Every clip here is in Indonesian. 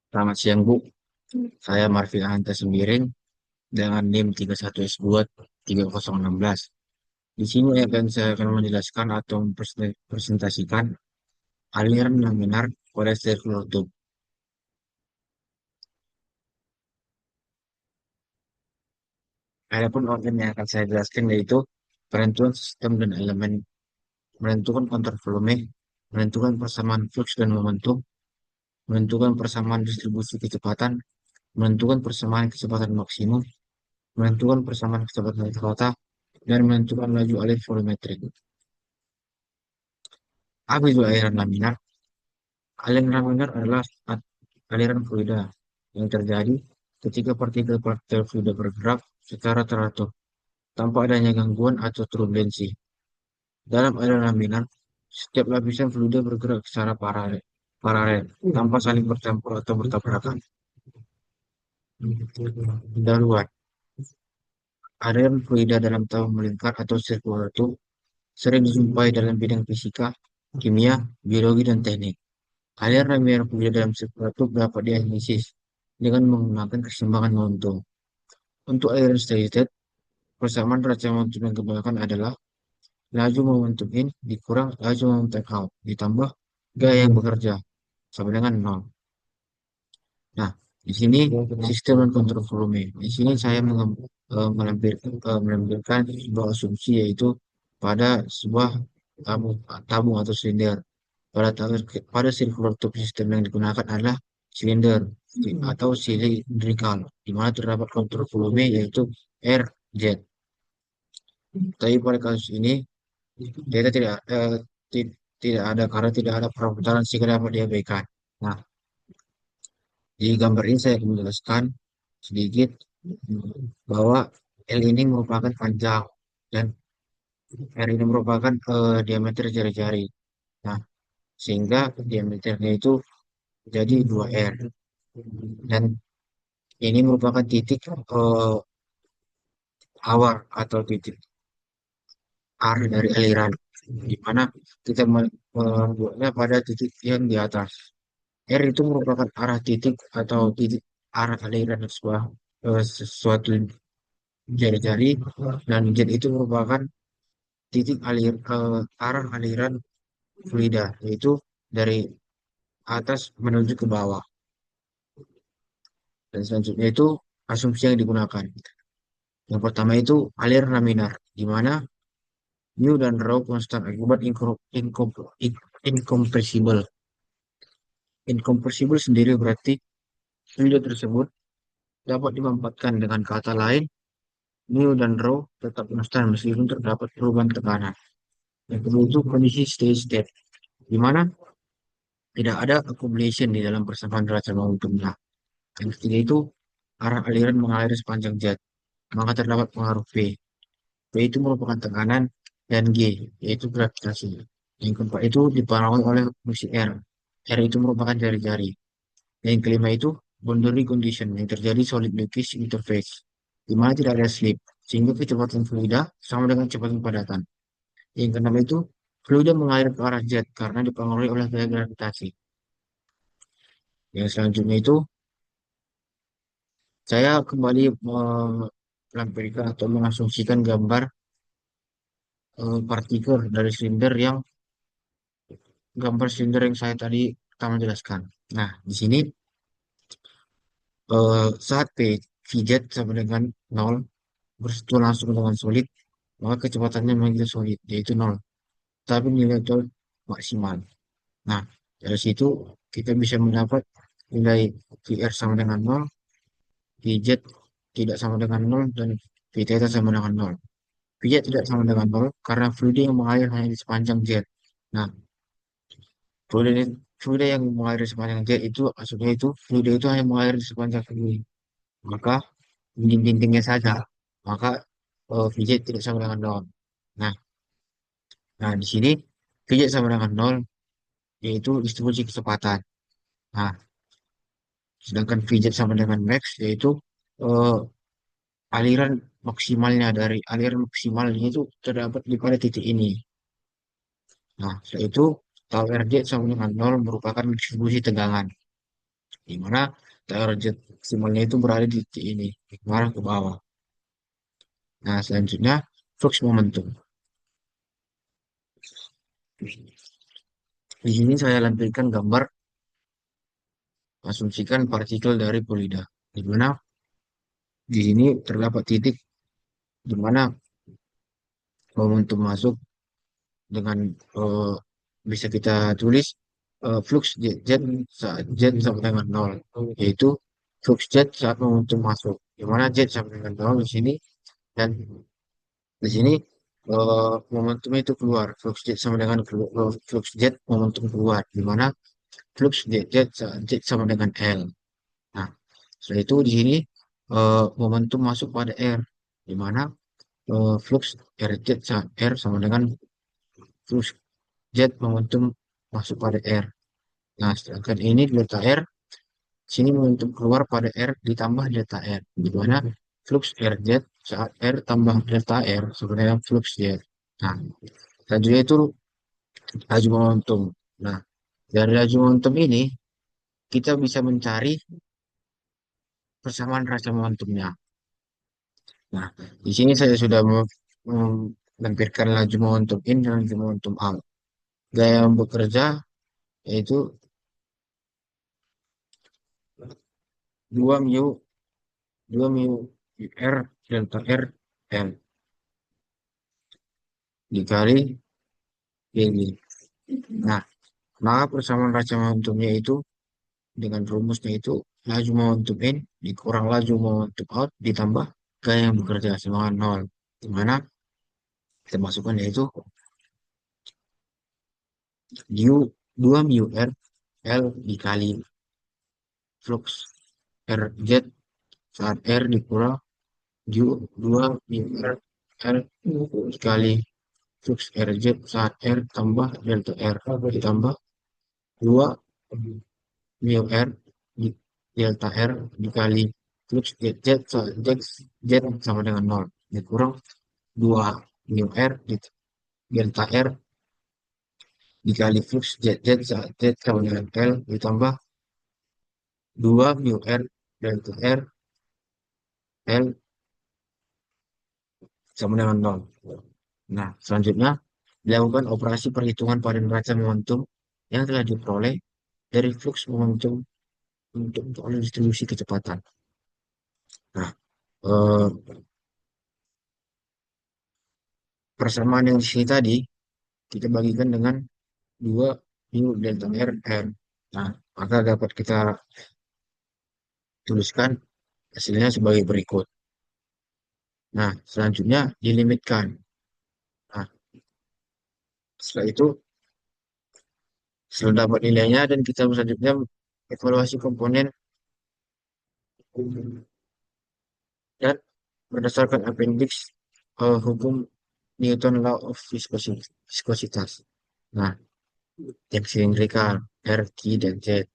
Selamat siang, Bu. Saya Marvin Ahanta Sembiring dengan NIM 31S2 30016. Di sini saya akan menjelaskan atau mempresentasikan aliran laminar pada sirkular tube. Adapun organ yang akan saya jelaskan yaitu penentuan sistem dan elemen, menentukan kontur volume, menentukan persamaan flux dan momentum, menentukan persamaan distribusi kecepatan, menentukan persamaan kecepatan maksimum, menentukan persamaan kecepatan rata, dan menentukan laju alir volumetrik. Apa itu aliran laminar? Aliran laminar adalah aliran fluida yang terjadi ketika partikel-partikel fluida bergerak secara teratur tanpa adanya gangguan atau turbulensi. Dalam aliran laminar, setiap lapisan fluida bergerak secara paralel tanpa saling bercampur atau bertabrakan. Pendahuluan, aliran fluida dalam tahap melingkar atau sirkular itu sering dijumpai dalam bidang fisika, kimia, biologi, dan teknik. Aliran laminar fluida dalam sirkular itu dapat dianalisis dengan menggunakan keseimbangan momentum. Untuk aliran steady state, persamaan raca momentum yang kebanyakan adalah laju momentum in dikurang laju momentum out ditambah gaya yang bekerja sama dengan nol. Nah, di sini sistem dan kontrol volume. Di sini saya menampilkan sebuah asumsi yaitu pada sebuah tabung, tabung atau silinder. Pada circular tube sistem yang digunakan adalah silinder atau silindrikal, di mana terdapat kontrol volume yaitu air jet. Tapi pada kasus ini data tidak ada karena tidak ada perputaran sehingga dapat diabaikan. Nah, di gambar ini saya akan menjelaskan sedikit bahwa L ini merupakan panjang dan R ini merupakan diameter jari-jari. Nah, sehingga diameternya itu jadi 2R dan ini merupakan titik awal atau titik R dari aliran, di mana kita membuatnya pada titik yang di atas. R itu merupakan arah titik atau titik arah aliran sesuatu jari-jari, dan jet itu merupakan titik arah aliran fluida, yaitu dari atas menuju ke bawah. Dan selanjutnya itu asumsi yang digunakan. Yang pertama itu aliran laminar, di mana mu dan rho konstan akibat incompressible. Incompressible sendiri berarti fluida tersebut dapat dimampatkan, dengan kata lain mu dan rho tetap konstan meskipun terdapat perubahan tekanan. Yang kedua itu kondisi steady state, di mana tidak ada accumulation di dalam persamaan derajat momentumnya. Yang ketiga itu arah aliran mengalir sepanjang jet, maka terdapat pengaruh P. P itu merupakan tekanan dan G, yaitu gravitasi. Yang keempat itu dipengaruhi oleh fungsi R. R itu merupakan jari-jari. Yang kelima itu boundary condition yang terjadi solid liquid interface, di mana tidak ada slip, sehingga kecepatan fluida sama dengan kecepatan padatan. Yang keenam itu fluida mengalir ke arah jet karena dipengaruhi oleh gaya gravitasi. Yang selanjutnya itu saya kembali melampirkan atau mengasumsikan gambar partikel dari silinder yang saya tadi pertama jelaskan. Nah, di sini saat Vz sama dengan nol bersentuh langsung dengan solid, maka kecepatannya menjadi solid, yaitu nol. Tapi nilai tol maksimal. Nah, dari situ kita bisa mendapat nilai Vr sama dengan nol, Vz tidak sama dengan nol, dan Vθ sama dengan nol. Vz tidak sama dengan nol karena fluida yang mengalir hanya di sepanjang jet. Nah, fluida, fluida yang mengalir di sepanjang jet itu maksudnya itu fluida itu hanya mengalir di sepanjang fluid. Maka dinding-dindingnya saja. Maka Vz tidak sama dengan nol. Nah, di sini Vz sama dengan nol, yaitu distribusi kecepatan. Nah, sedangkan Vz sama dengan max, yaitu eh, aliran aliran maksimalnya itu terdapat di pada titik ini. Nah, setelah itu tau Rj sama dengan nol merupakan distribusi tegangan. di mana tayar jet maksimalnya itu berada di titik ini, mengarah ke bawah. Nah, selanjutnya flux momentum. Di sini saya lampirkan gambar asumsikan partikel dari polida, di mana di sini terdapat titik di mana momentum masuk dengan eh, bisa kita tulis flux jet saat jet sama dengan nol, yaitu flux jet saat momentum masuk, di mana jet sama dengan nol di sini dan di sini momentum itu keluar, flux jet sama dengan flux jet momentum keluar, di mana flux jet sama dengan L. Nah, setelah itu di sini momentum masuk pada R, di mana flux R jet R sama dengan flux jet momentum masuk pada R. Nah, sedangkan ini delta R, sini momentum keluar pada R ditambah delta R, di mana flux R jet saat R tambah delta R sebenarnya flux jet. Nah, selanjutnya itu laju momentum. Nah, dari laju momentum ini kita bisa mencari persamaan rasa momentumnya. Nah, di sini saya sudah melampirkan laju momentum in dan laju momentum out. Gaya yang bekerja yaitu 2 mu 2 mu R delta R L dikali PG. Nah, maka persamaan rasa momentumnya itu dengan rumusnya itu laju momentum in dikurang laju momentum out ditambah gaya yang bekerja sama nol. Di mana kita masukkan yaitu mu 2 mu R L dikali flux R Z saat R dikurang mu 2 mu R L dikali flux R Z saat R tambah delta R ditambah 2 mu R di delta R dikali flux Z saat Z sama dengan nol dikurang 2 mu R di delta R dikali flux Z saat Z sama dengan L ditambah 2 mu R delta R L sama dengan nol. Nah, selanjutnya dilakukan operasi perhitungan pada neraca momentum yang telah diperoleh dari flux momentum untuk memperoleh distribusi kecepatan. Nah, eh, persamaan yang di sini tadi kita bagikan dengan 2 mu delta R R. Nah, maka dapat kita tuliskan hasilnya sebagai berikut. Nah, selanjutnya dilimitkan. Nah, setelah itu, setelah dapat nilainya dan kita selanjutnya evaluasi komponen dan berdasarkan appendix hukum Newton Law of Viscositas. Nah, yang silindrikal R, Q, dan Z.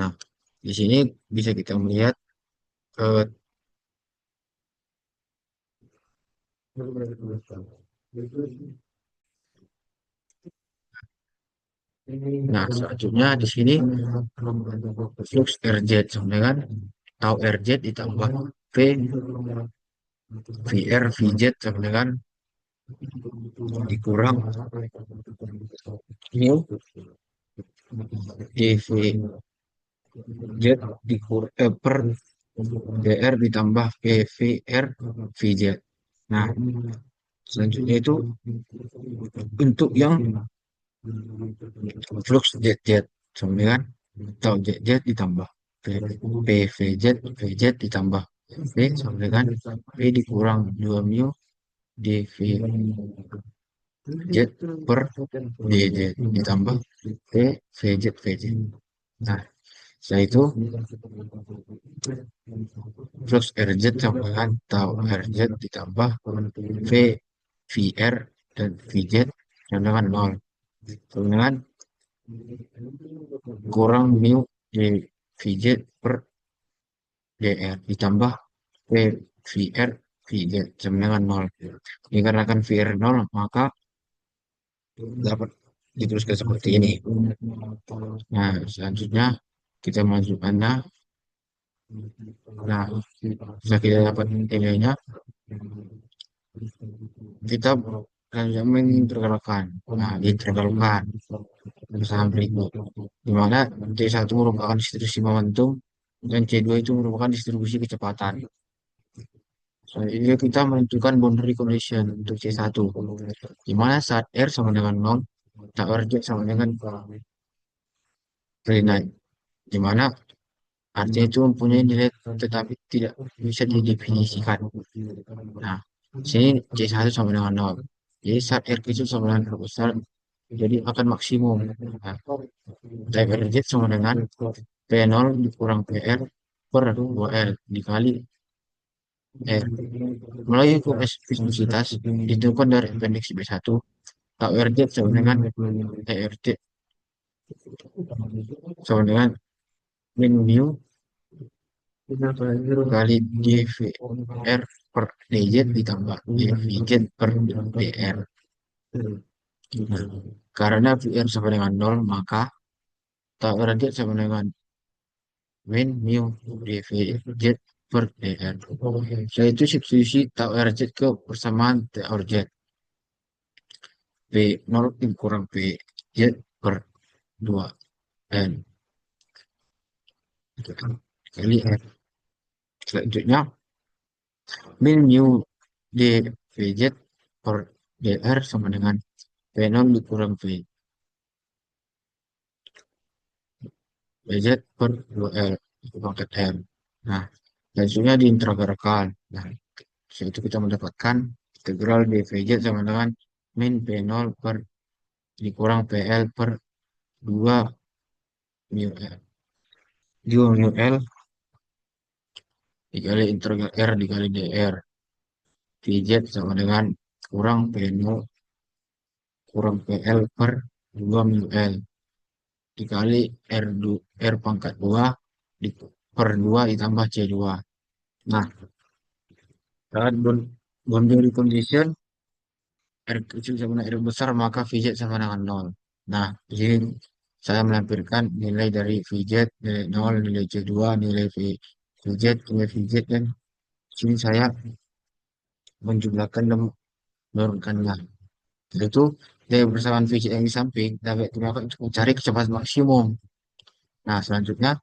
Nah, di sini bisa kita melihat eh, nah, selanjutnya di sini flux RZ sama dengan tau RZ ditambah V VR VZ sama dengan dikurang mu dv Z per DR ditambah PVR VZ. Nah, selanjutnya itu untuk yang flux ZZ sama dengan tau ZZ ditambah PVZ VZ ditambah V sama dengan V dikurang 2 mu dV Z per DZ ditambah P VZ VZ. Nah, setelah itu flux RZ sama dengan tau RZ ditambah V VR dan VZ sama dengan 0. Sama dengan kurang mu di VZ per DR ditambah P VR VZ sama dengan 0. Dikarenakan VR 0 maka dapat dituliskan seperti ini. Nah, selanjutnya kita masukkannya. Nah, setelah kita dapat nilainya, kita selanjutnya mengintegralkan. Nah, diintegralkan bersama berikut. Di mana C1 merupakan distribusi momentum dan C2 itu merupakan distribusi kecepatan. Selanjutnya kita menentukan boundary condition untuk C1. Di mana saat R sama dengan 0, tak R sama dengan finite. Di mana artinya itu mempunyai nilai tetapi tidak bisa didefinisikan. Nah, sini C1 sama dengan 0. Jadi saat R kecil sama dengan R besar, jadi akan maksimum. Nah, type RZ sama dengan P0 dikurang PR per 2R dikali R. Melalui hukum viscositas ditentukan dari appendix B1, tak RZ sama dengan TRZ sama dengan min mu kali dvr per dz ditambah dvz per dr. Nah, karena vr sama dengan 0, maka tak derajat sama dengan min mu dvz per dr. Setelah itu substitusi tak derajat ke persamaan trz. V0 kurang Vz per 2 n kali R. Selanjutnya min mu dvz per dr sama dengan V0 dikurang Vz per 2L itu pangkat R. Nah, selanjutnya diintegralkan. Nah, setelah itu kita mendapatkan integral dvz sama dengan min P0 per dikurang PL per 2 mu L. 2 mu L dikali integral R dikali dr. Vz sama dengan kurang P0 kurang PL per 2 mu L dikali R pangkat 2 per 2 ditambah C2. Nah, saat boundary condition R kecil sama dengan R besar, maka VZ sama dengan 0. Nah, di sini saya melampirkan nilai dari VZ, nilai 0, nilai C2, nilai VZ, nilai VZ, dan di sini saya menjumlahkan dan menurunkannya. Yaitu dari persamaan VZ yang di samping dapat digunakan untuk mencari kecepatan maksimum. Nah, selanjutnya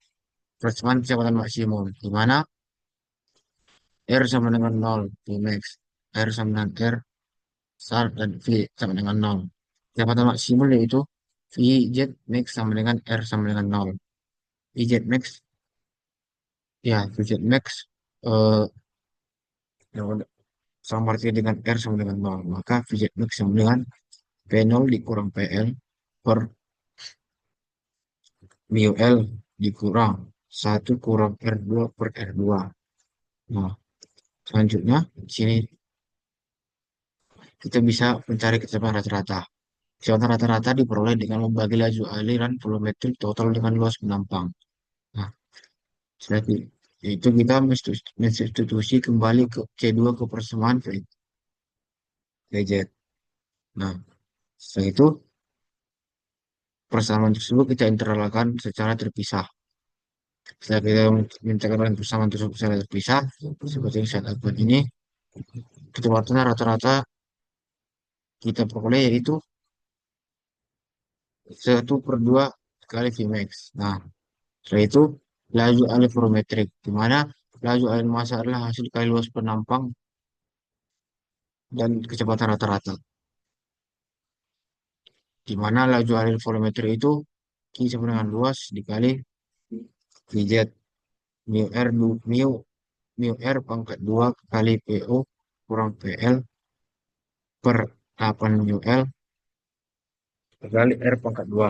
persamaan kecepatan maksimum, di mana R sama dengan 0, Vmax, R sama dengan R, SAR, dan V sama dengan 0. Kecepatan maksimum yaitu VZ max sama dengan R sama dengan 0. VZ max, ya VZ max eh, yang sama artinya dengan R sama dengan 0. Maka VZ max sama dengan P0 dikurang PL per mu L dikurang 1 kurang R2 per R2. Nah, selanjutnya di sini kita bisa mencari kecepatan rata-rata. Kecepatan rata-rata diperoleh dengan membagi laju aliran volumetrik total dengan luas penampang. Nah, setelah itu kita mensubstitusi kembali ke C2 ke persamaan VZ. Nah, setelah itu persamaan tersebut kita integralkan secara terpisah. Setelah kita mengintegralkan persamaan tersebut secara terpisah, seperti yang saya lakukan ini, kecepatan rata-rata kita peroleh yaitu 1/2 kali Vmax. Nah, setelah itu laju alur volumetrik, di mana laju alur massa adalah hasil kali luas penampang dan kecepatan rata-rata. Di mana laju alur volumetrik itu Q sama dengan luas dikali VZ mu R mu R pangkat 2 kali PO kurang PL per 8 mu L kali R pangkat 2.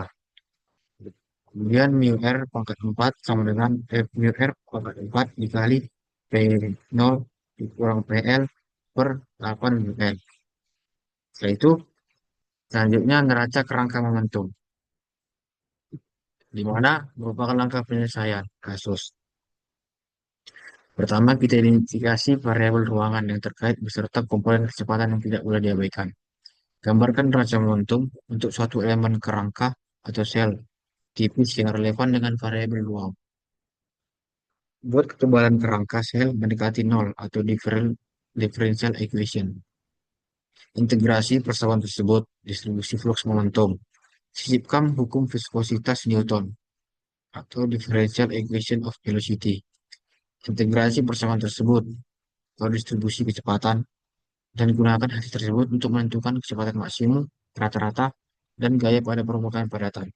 Kemudian mu R pangkat 4 sama dengan mu R pangkat 4 dikali P0 dikurang PL per 8 mu L. Setelah itu selanjutnya neraca kerangka momentum, di mana merupakan langkah penyelesaian kasus. Pertama, kita identifikasi variabel ruangan yang terkait beserta komponen kecepatan yang tidak boleh diabaikan. Gambarkan raca momentum untuk suatu elemen kerangka atau sel tipis yang relevan dengan variabel luang. Buat ketebalan kerangka sel mendekati nol atau differential equation. Integrasi persamaan tersebut, distribusi flux momentum. Sisipkan hukum viskositas Newton atau differential equation of velocity. Integrasi persamaan tersebut atau distribusi kecepatan dan gunakan hasil tersebut untuk menentukan kecepatan maksimum, rata-rata, dan gaya pada permukaan padatan.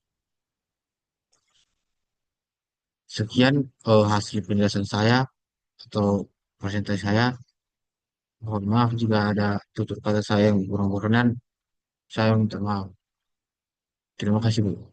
Sekian hasil penjelasan saya atau presentasi saya. Mohon maaf jika ada tutur kata saya yang kurang berkenan. Saya minta maaf. Terima kasih, Bu.